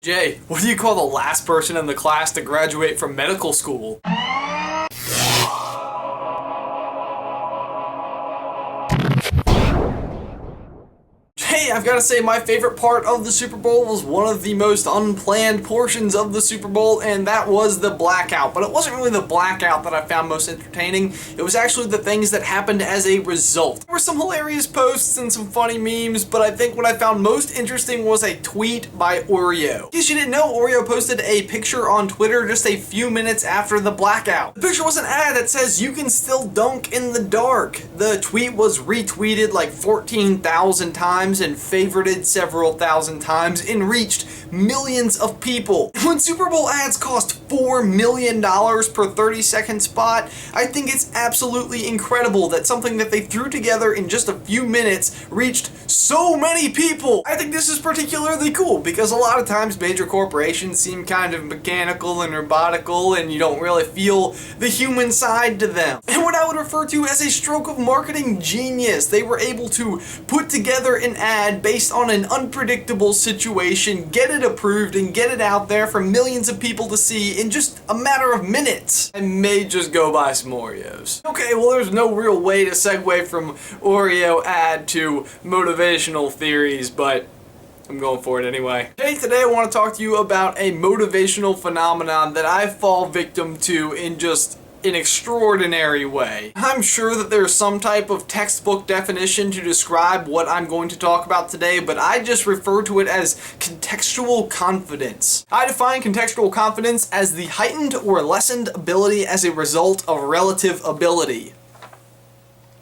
Jay, what do you call the last person in the class to graduate from medical school? Hey, I've got to say my favorite part of the Super Bowl was one of the most unplanned portions of the Super Bowl, and that was the blackout. But it wasn't really the blackout that I found most entertaining. It was actually the things that happened as a result. There were some hilarious posts and some funny memes, but I think what I found most interesting was a tweet by Oreo. In case you didn't know, Oreo posted a picture on Twitter just a few minutes after the blackout. The picture was an ad that says you can still dunk in the dark. The tweet was retweeted like 14,000 times and favorited several thousand times and reached millions of people. When Super Bowl ads cost $4 million per 30-second spot, I think it's absolutely incredible that something that they threw together in just a few minutes reached so many people. I think this is particularly cool because a lot of times major corporations seem kind of mechanical and robotical and you don't really feel the human side to them. And what I would refer to as a stroke of marketing genius, they were able to put together an ad based on an unpredictable situation, get it approved, and get it out there for millions of people to see in just a matter of minutes. I may just go buy some Oreos. Okay, well there's no real way to segue from Oreo ad to motivational theories, but I'm going for it anyway. Hey, today I want to talk to you about a motivational phenomenon that I fall victim to in just an extraordinary way. I'm sure that there's some type of textbook definition to describe what I'm going to talk about today, but I just refer to it as contextual confidence. I define contextual confidence as the heightened or lessened ability as a result of relative ability.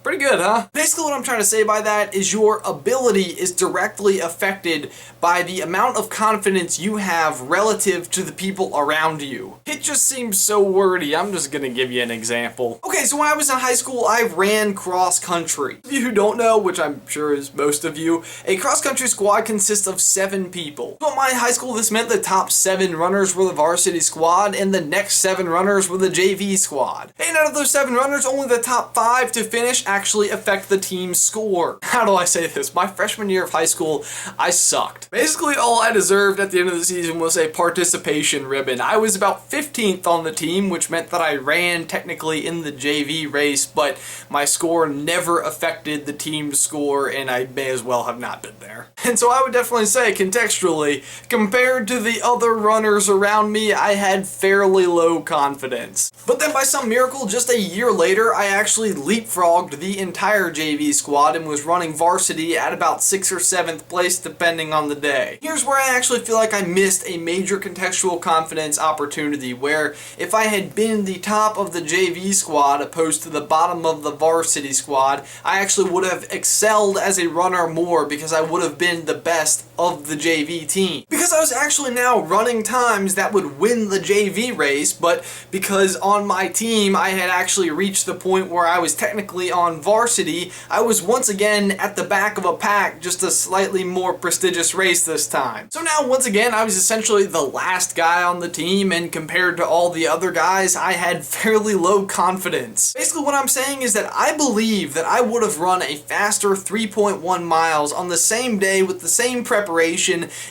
Pretty good, huh? Basically what I'm trying to say by that is your ability is directly affected by the amount of confidence you have relative to the people around you. It just seems so wordy. I'm just gonna give you an example. Okay, so when I was in high school, I ran cross country. For you who don't know, which I'm sure is most of you, a cross country squad consists of 7 people. So at my high school, this meant the top 7 runners were the varsity squad and the next 7 runners were the JV squad. And out of those 7 runners, only the top 5 to finish actually affect the team's score. How do I say this? My freshman year of high school, I sucked. Basically, all I deserved at the end of the season was a participation ribbon. I was about 15th on the team, which meant that I ran technically in the JV race, but my score never affected the team's score, and I may as well have not been there. And so I would definitely say, contextually, compared to the other runners around me, I had fairly low confidence. But then by some miracle, just a year later, I actually leapfrogged the entire JV squad and was running varsity at about 6th or 7th place depending on the day. Here's where I actually feel like I missed a major contextual confidence opportunity, where if I had been the top of the JV squad opposed to the bottom of the varsity squad, I actually would have excelled as a runner more because I would have been the best of the JV team. Because I was actually now running times that would win the JV race, but because on my team I had actually reached the point where I was technically on varsity, I was once again at the back of a pack, just a slightly more prestigious race this time. So now once again I was essentially the last guy on the team, and compared to all the other guys I had fairly low confidence. Basically what I'm saying is that I believe that I would have run a faster 3.1 miles on the same day with the same preparation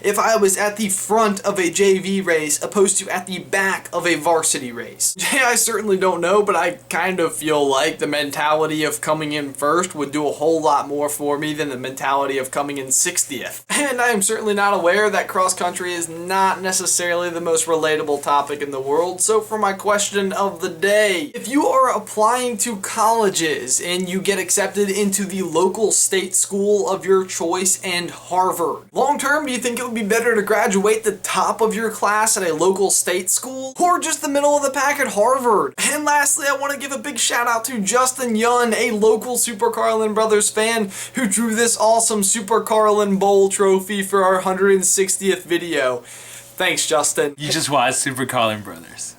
if I was at the front of a JV race opposed to at the back of a varsity race. Yeah, I certainly don't know, but I kind of feel like the mentality of coming in first would do a whole lot more for me than the mentality of coming in 60th. And I am certainly not aware that cross country is not necessarily the most relatable topic in the world, so for my question of the day, if you are applying to colleges and you get accepted into the local state school of your choice and Harvard, long term, do you think it would be better to graduate the top of your class at a local state school or just the middle of the pack at Harvard? And lastly, I want to give a big shout out to Justin Yun, a local Super Carlin Brothers fan who drew this awesome Super Carlin Bowl trophy for our 160th video. Thanks, Justin. You just watched Super Carlin Brothers.